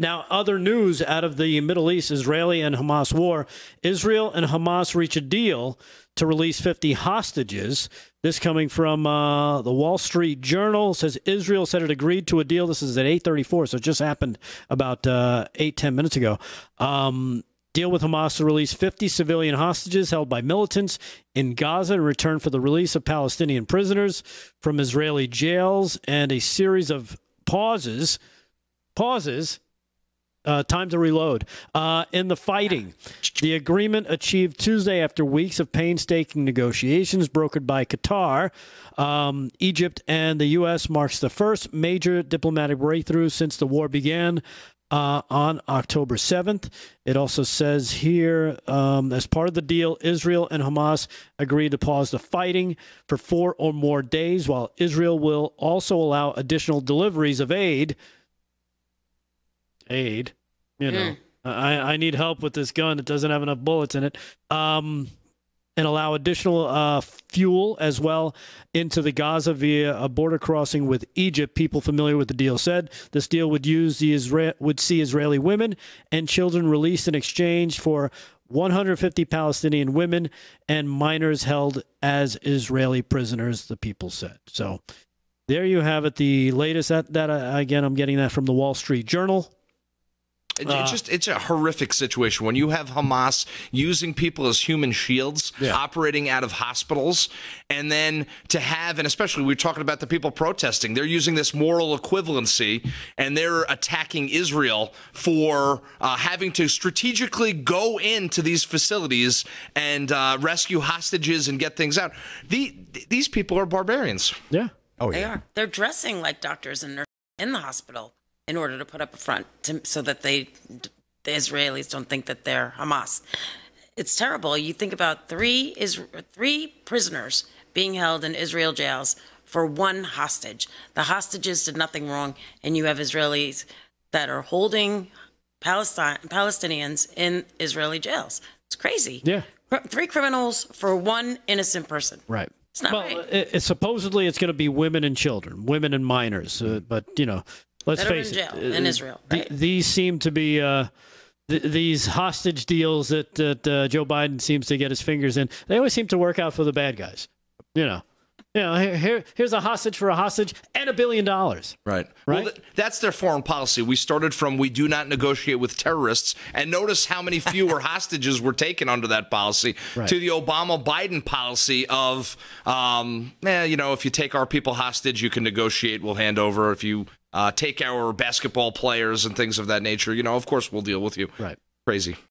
Now, other news out of the Middle East, Israeli and Hamas war. Israel and Hamas reach a deal to release 50 hostages. This coming from the Wall Street Journal. Says Israel said it agreed to a deal. This is at 8:34, so it just happened about 8-10 minutes ago. Deal with Hamas to release 50 civilian hostages held by militants in Gaza in return for the release of Palestinian prisoners from Israeli jails, and a series of pauses, time to reload, in the fighting. The agreement achieved Tuesday after weeks of painstaking negotiations brokered by Qatar, Egypt, and the U.S. marks the first major diplomatic breakthrough since the war began on October 7th. It also says here, as part of the deal, Israel and Hamas agreed to pause the fighting for 4 or more days, while Israel will also allow additional deliveries of aid, you know, I need help with this gun. It doesn't have enough bullets in it. And allow additional fuel as well into the Gaza via a border crossing with Egypt. People familiar with the deal said this deal would see Israeli women and children released in exchange for 150 Palestinian women and minors held as Israeli prisoners, the people said. So there you have it, the latest. That again, I'm getting that from the Wall Street Journal. It's a horrific situation when you have Hamas using people as human shields, operating out of hospitals, and then to have, and especially we're talking about the people protesting, they're using this moral equivalency, and they're attacking Israel for having to strategically go into these facilities and rescue hostages and get things out. These people are barbarians. Yeah. Oh, they are. They're dressing like doctors and nurses in the hospital in order to put up a front so that the Israelis don't think that they're Hamas. It's terrible. You think about three prisoners being held in Israel jails for one hostage. The hostages did nothing wrong, and you have Israelis that are holding Palestinians in Israeli jails. It's crazy. Yeah. 3 criminals for one innocent person. Right. It's not right. Supposedly it's going to be women and children, women and minors, but, you know, let's face it. In jail in Israel, right? These seem to be these hostage deals that Joe Biden seems to get his fingers in. They always seem to work out for the bad guys. You know, here's a hostage for a hostage and $1 billion. Right. Well, that's their foreign policy. We started from we do not negotiate with terrorists, and notice how many fewer hostages were taken under that policy, to the Obama-Biden policy of, you know, if you take our people hostage, you can negotiate, we'll hand over. If you take our basketball players and things of that nature, you know, of course we'll deal with you. Right. Crazy.